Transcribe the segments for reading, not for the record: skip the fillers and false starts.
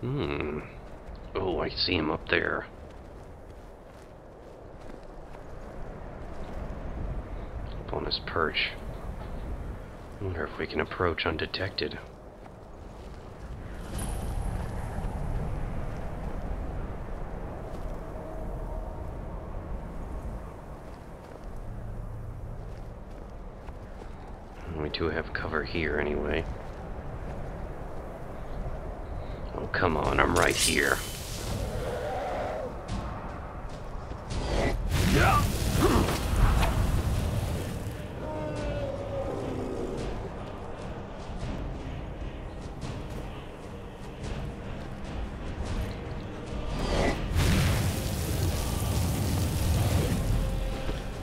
Hmm. Oh, I see him up there. Up on his perch. I wonder if we can approach undetected. We do have cover here anyway. Oh, come on, I'm right here.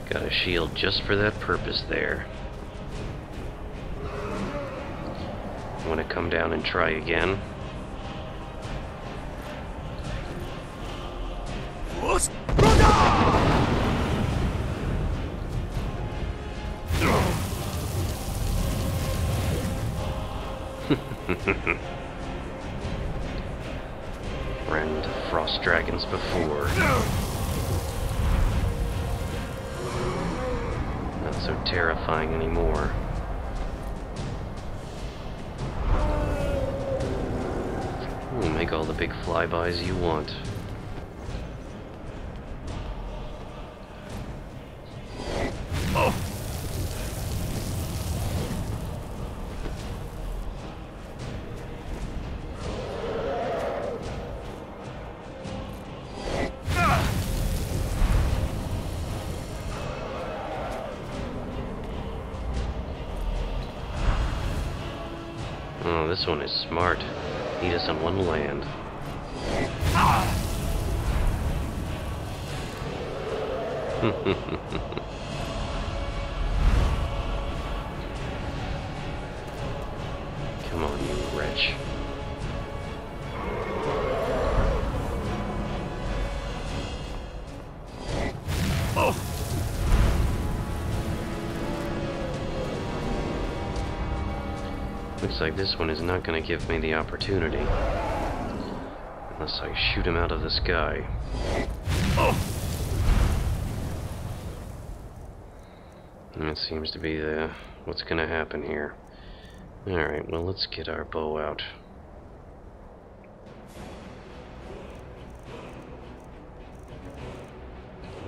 Got a shield just for that purpose there. Want to come down and try again? Ran into frost dragons before. Not so terrifying anymore. Ooh, make all the big flybys you want. Oh, this one is smart. He doesn't want to land. Come on, you wretch. Looks like this one is not going to give me the opportunity. Unless I shoot him out of the sky. And that seems to be what's going to happen here. Alright, well, let's get our bow out.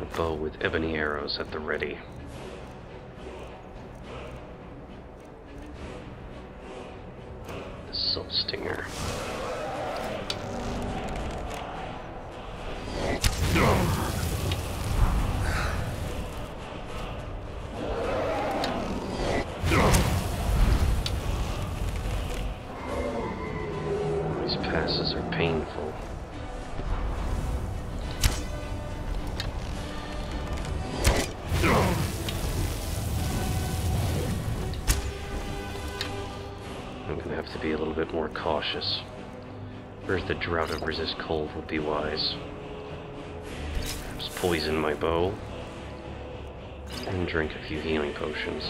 A bow with ebony arrows at the ready. The Soul Stinger. These passes are painful. I'm gonna have to be a little bit more cautious. Where's the drought of resist cold would be wise. Just poison my bow. And drink a few healing potions.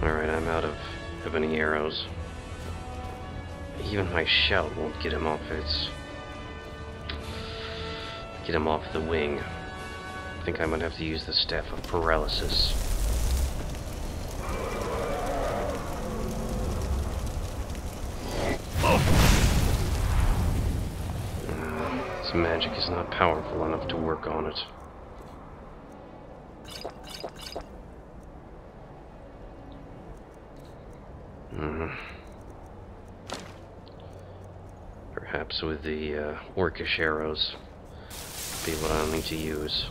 Alright, I'm out of ebony arrows. Even my shout won't get him off its Get him off the wing. I think I might have to use the Staff of Paralysis. His magic is not powerful enough to work on it. Perhaps with the orcish arrows be what I'll need to use.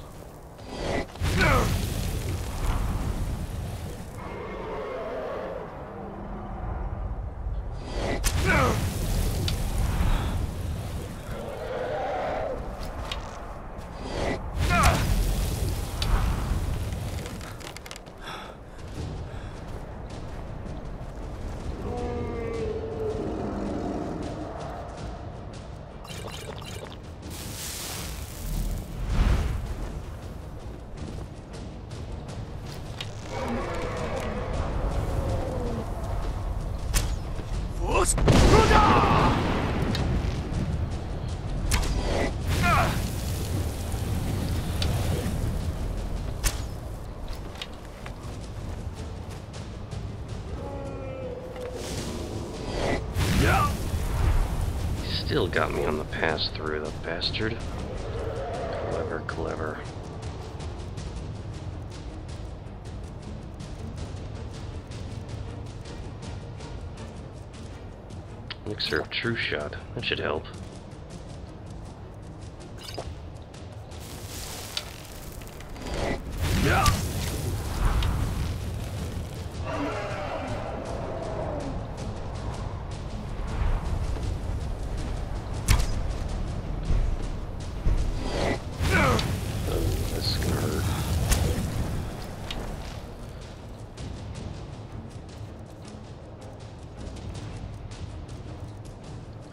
Still got me on the pass through, the bastard. Clever, clever. Elixir of True Shot. That should help.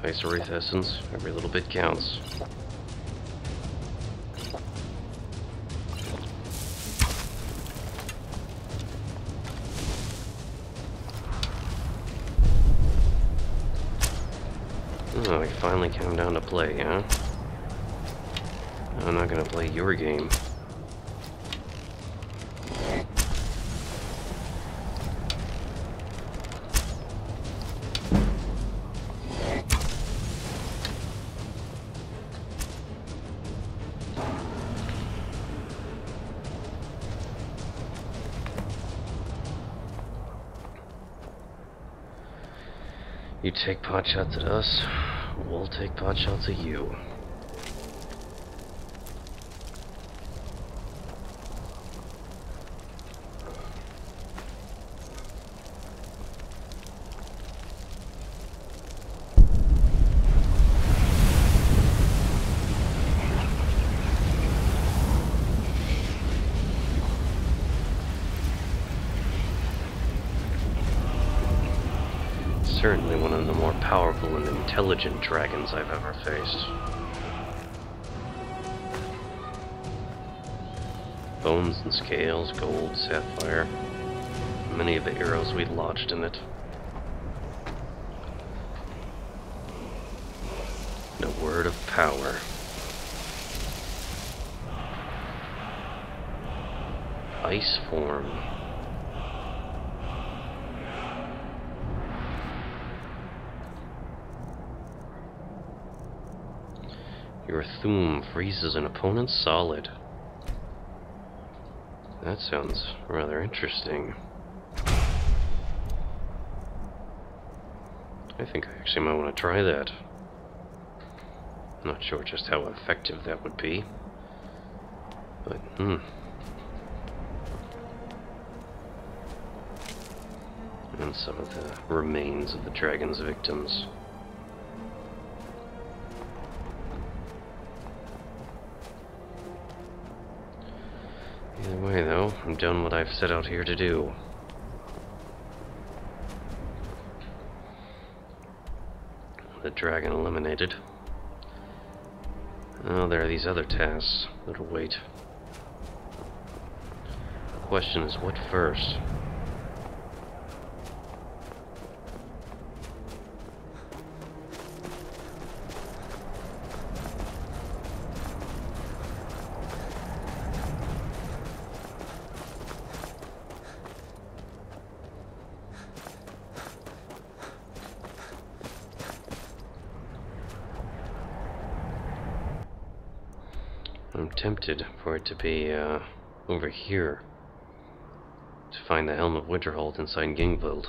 Ice Wraith Essence, every little bit counts. Oh, he finally came down to play, huh? I'm not gonna play your game. You take pot shots at us, we'll take pot shots at you. Certainly one of the more powerful and intelligent dragons I've ever faced. Bones and scales, gold, sapphire. Many of the arrows we'd lodged in it. And a word of power. Ice form. Your Thum freezes an opponent solid. That sounds rather interesting. I think I actually might want to try that. I'm not sure just how effective that would be. But, And some of the remains of the dragon's victims. Either way, though, I've done what I've set out here to do. The dragon eliminated. Oh, there are these other tasks that'll wait. The question is, what first? I'm tempted for it to be over here, to find the Helm of Winterhold inside Gingvild,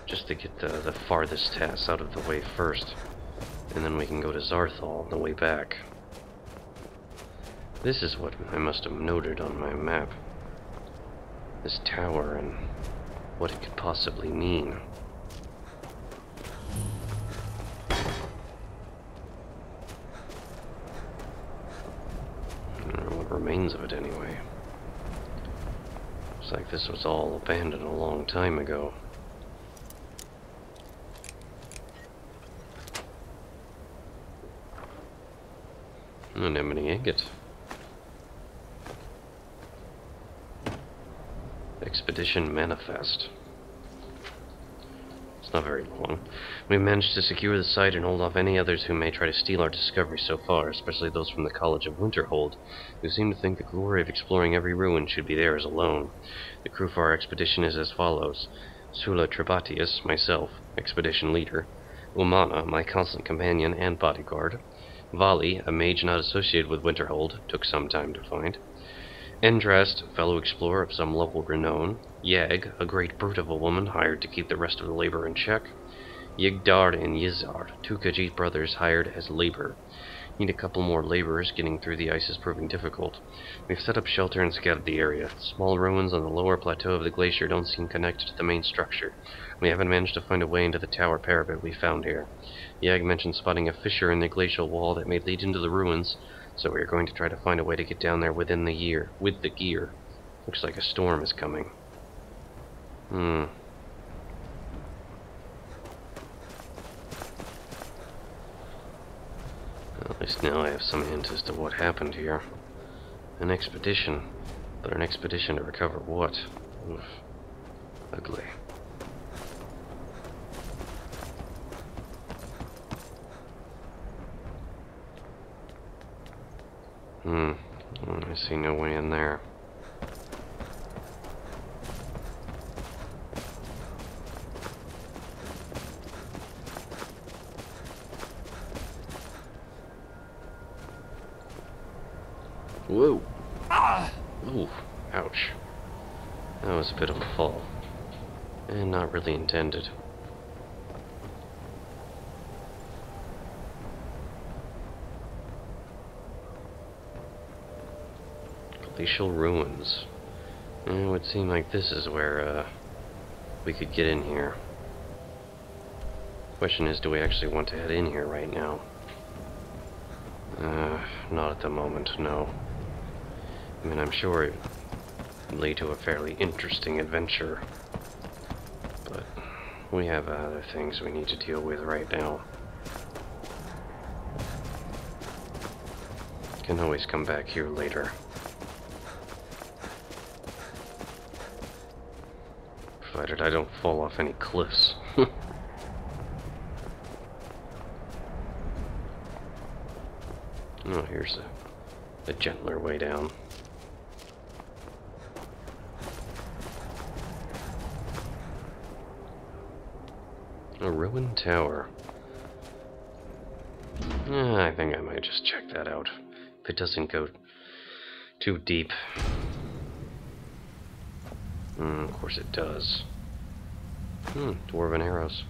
just to get the farthest tasks out of the way first, and then we can go to Zarthal on the way back. This is what I must have noted on my map. This tower and what it could possibly mean. I don't know what remains of it anyway. Looks like this was all abandoned a long time ago. An Anemone Ingot. Expedition Manifest. It's not very long. We managed to secure the site and hold off any others who may try to steal our discovery so far, especially those from the College of Winterhold, who seem to think the glory of exploring every ruin should be theirs alone. The crew for our expedition is as follows: Sula Trebatius, myself, expedition leader; Umana, my constant companion and bodyguard; Vali, a mage not associated with Winterhold, took some time to find; Endrast, fellow explorer of some local renown; Yag, a great brute of a woman hired to keep the rest of the labor in check; Yigdar and Yizar, two Khajiit brothers hired as labor. Need a couple more laborers, getting through the ice is proving difficult. We've set up shelter and scouted the area. Small ruins on the lower plateau of the glacier don't seem connected to the main structure. We haven't managed to find a way into the tower parapet we found here. Yag mentioned spotting a fissure in the glacial wall that may lead into the ruins, so we are going to try to find a way to get down there with the gear. Looks like a storm is coming. At least now I have some hint as to what happened here. An expedition. But an expedition to recover what? Oof. Ugly. I see no way in there. Whoa! Ooh, ouch. That was a bit of a fall. And not really intended. Glacial ruins. It would seem like this is where we could get in here. Question is, do we actually want to head in here right now? Not at the moment, no. I mean, I'm sure it would lead to a fairly interesting adventure, but we have other things we need to deal with right now. Can always come back here later. Provided I don't fall off any cliffs. Oh, here's a gentler way down. A ruined tower. I think I might just check that out. If it doesn't go too deep. Of course it does. Dwarven arrows.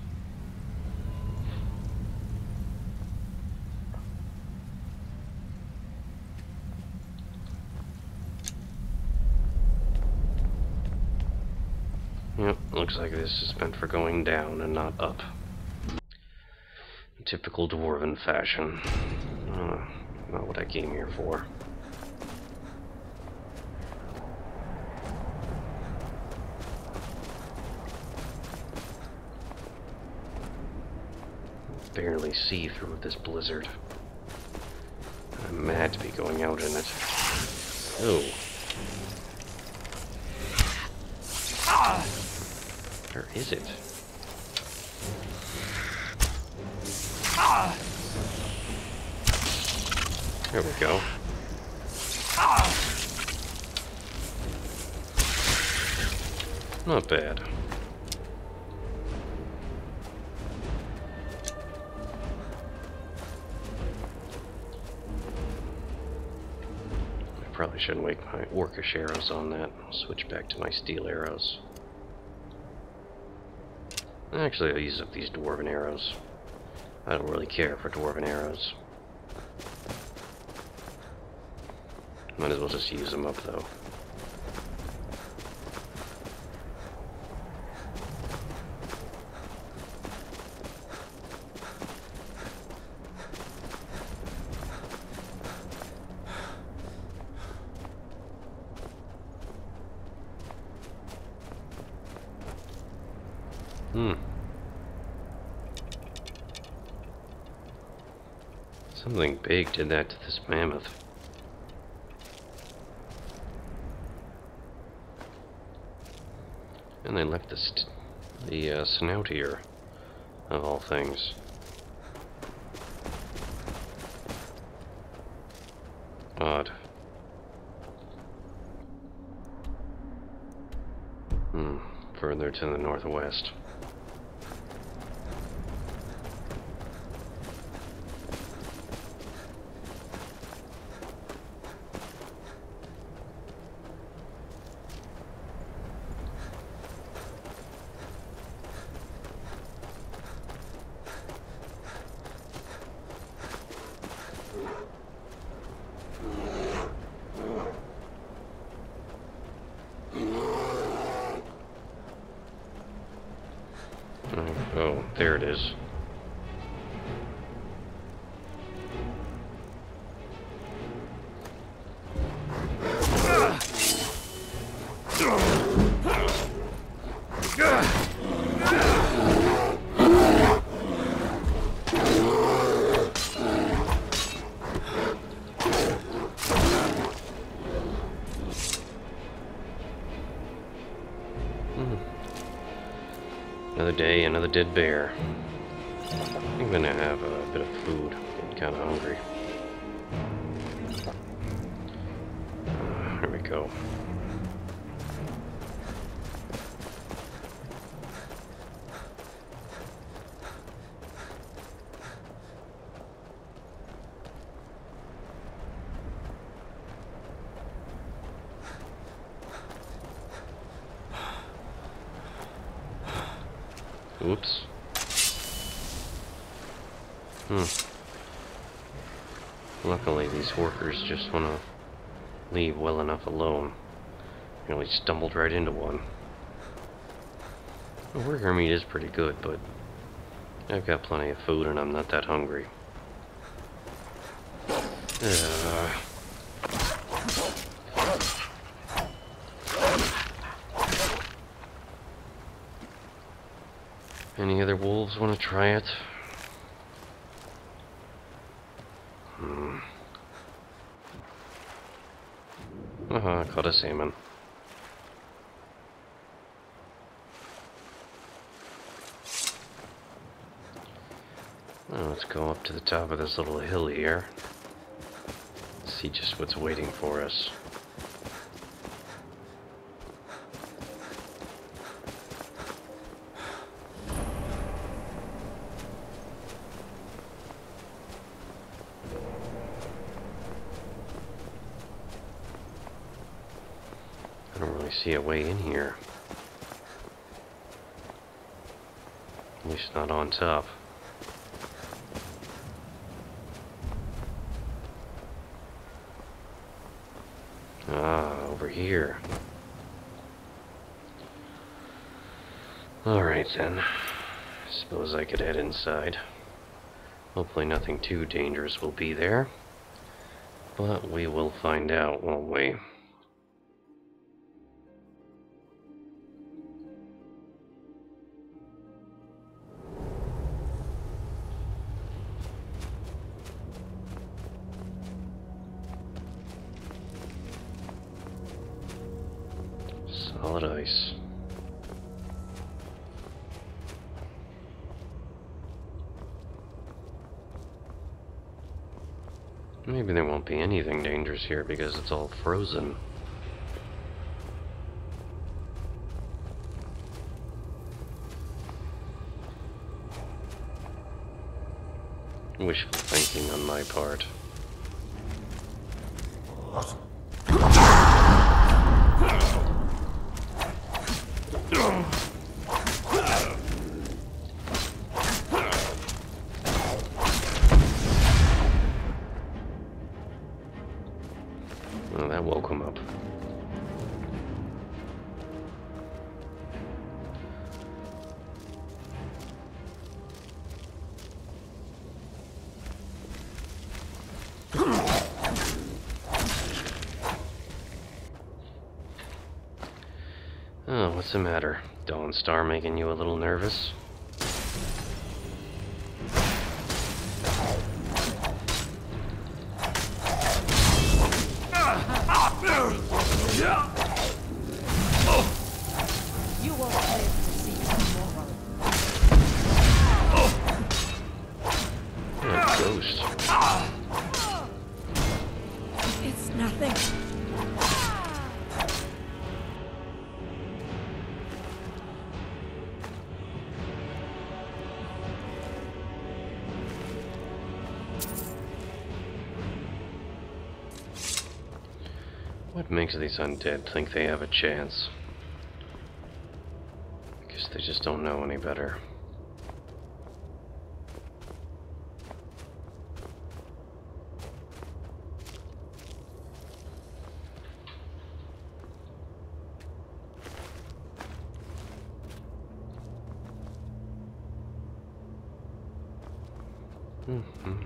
Yep, looks like this is meant for going down and not up. Typical dwarven fashion. Not what I came here for. Barely see through this blizzard. I'm mad to be going out in it. Oh. Where is it? There we go. Not bad. probably shouldn't wake my orcish arrows on that. I'll switch back to my steel arrows. Actually, I'll use up these dwarven arrows. I don't really care for dwarven arrows. Might as well just use them up, though. Something big did that to this mammoth. And they left the snout here, of all things. Odd. Further to the northwest. Oh, there it is. Another day, another dead bear. I'm gonna have a bit of food. Getting kind of hungry. Here we go. Oops. Luckily, these workers just want to leave well enough alone. You know, we stumbled right into one. The worker meat is pretty good, but I've got plenty of food and I'm not that hungry. Any other wolves want to try it? Caught a salmon. Well, let's go up to the top of this little hill here. See just what's waiting for us. I don't really see a way in here. At least not on top. Ah, over here. Alright then. Suppose I could head inside. Hopefully nothing too dangerous will be there. But we will find out, won't we? Solid ice. Maybe there won't be anything dangerous here because it's all frozen. Wishful thinking on my part. Well, that woke him up. Oh, what's the matter? Dawnstar making you a little nervous? You won't live to see tomorrow. Yeah, ghost. It's nothing. What makes these undead think they have a chance? I guess they just don't know any better.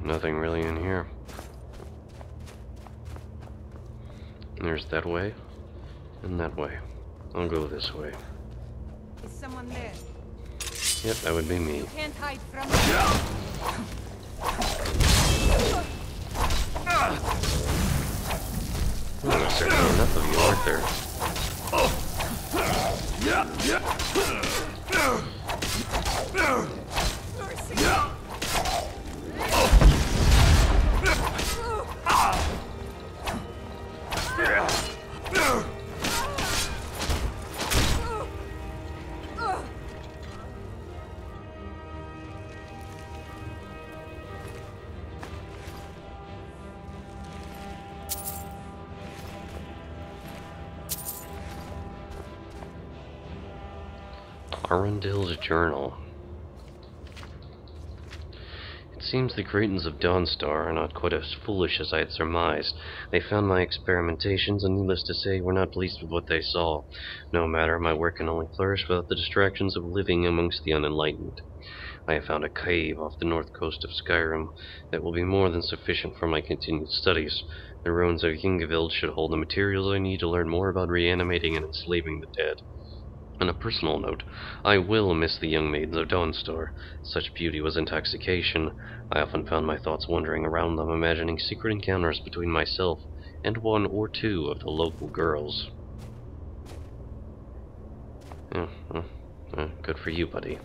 Nothing really in here. There's that way, and that way. I'll go this way. Is someone there? Yep, that would be me. You can't hide from me. Well, there's certainly enough of you, aren't there? Arondil's journal. It seems the Cretans of Dawnstar are not quite as foolish as I had surmised. They found my experimentations, and needless to say, were not pleased with what they saw. No matter, my work can only flourish without the distractions of living amongst the unenlightened. I have found a cave off the north coast of Skyrim that will be more than sufficient for my continued studies. The ruins of Yngvild should hold the materials I need to learn more about reanimating and enslaving the dead. On a personal note, I will miss the young maidens of Dawnstar. Such beauty was intoxication. I often found my thoughts wandering around them, imagining secret encounters between myself and one or two of the local girls. Good for you, buddy.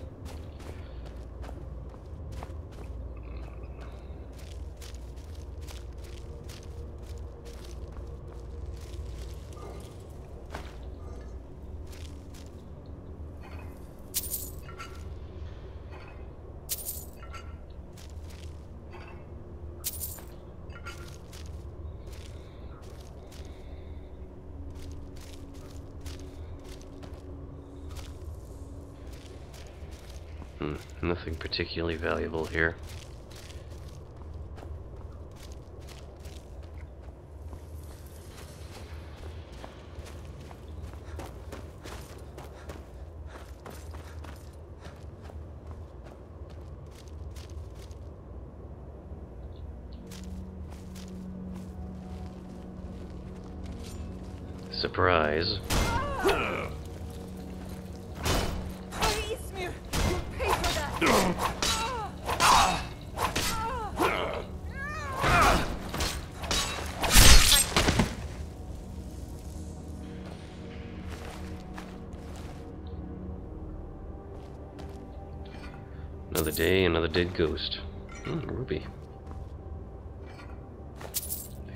Nothing particularly valuable here. Surprise. Another day, another dead ghost. Ruby.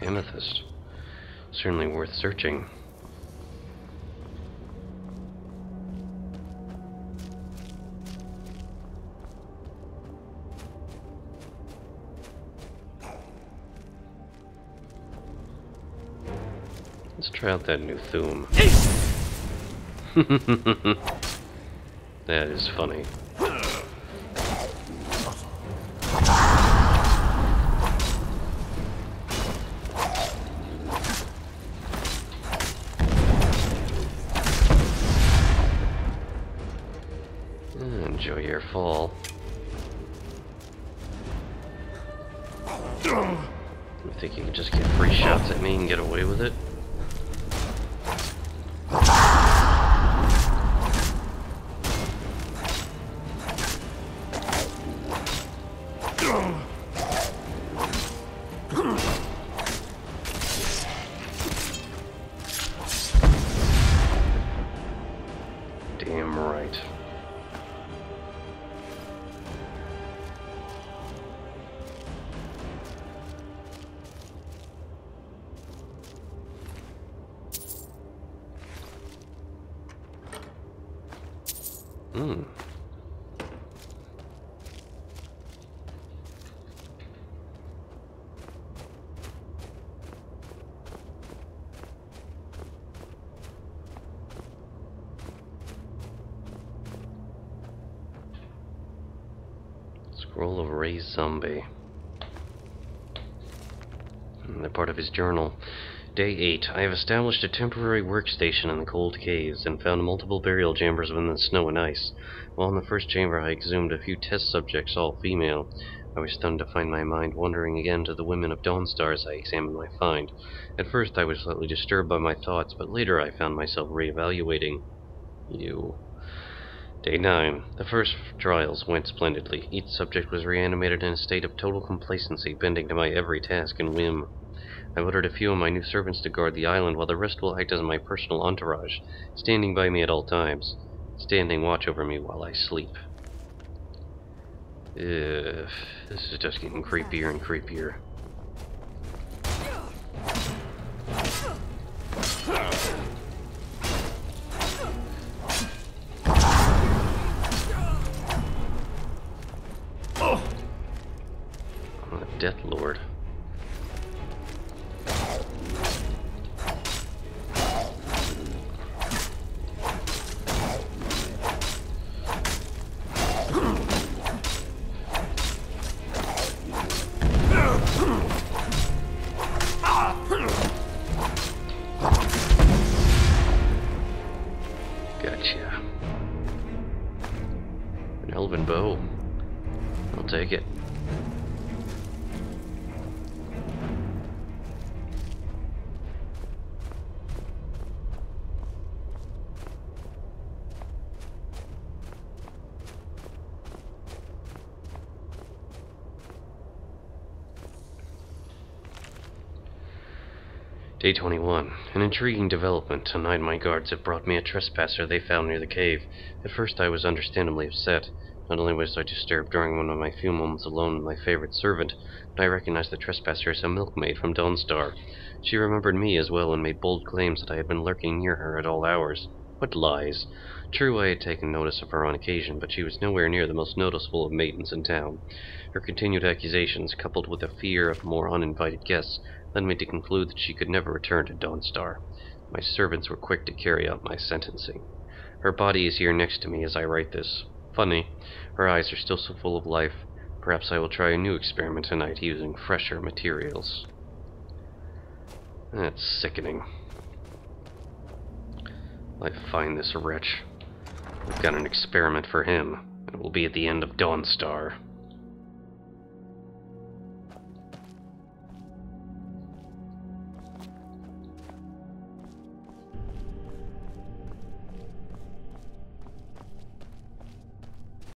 Amethyst. Certainly worth searching. Let's try out that new Thum. That is funny. Enjoy your fall. You think you can just get free shots at me and get away with it? Damn right. Hmm. Scroll of Raised Zombie. They're part of his journal. Day 8. I have established a temporary workstation in the cold caves and found multiple burial chambers within the snow and ice. While in the first chamber I exhumed a few test subjects, all female. I was stunned to find my mind wandering again to the women of Dawnstar as I examined my find. At first I was slightly disturbed by my thoughts, but later I found myself re-evaluating you. Day 9. The first trials went splendidly. Each subject was reanimated in a state of total complacency, bending to my every task and whim. I've ordered a few of my new servants to guard the island, while the rest will act as my personal entourage, standing by me at all times, standing watch over me while I sleep. This is just getting creepier and creepier. I'm the Death Lord. Gotcha. An elven bow. I'll take it. Day 21. An intriguing development. Tonight my guards have brought me a trespasser they found near the cave. At first I was understandably upset. Not only was I disturbed during one of my few moments alone with my favorite servant, but I recognized the trespasser as a milkmaid from Dawnstar. She remembered me as well and made bold claims that I had been lurking near her at all hours. What lies! True, I had taken notice of her on occasion, but she was nowhere near the most noticeable of maidens in town. Her continued accusations, coupled with a fear of more uninvited guests, led me to conclude that she could never return to Dawnstar. My servants were quick to carry out my sentencing. Her body is here next to me as I write this. Funny, her eyes are still so full of life. Perhaps I will try a new experiment tonight using fresher materials. That's sickening. I find this wretch. I've got an experiment for him. It will be at the end of Dawnstar.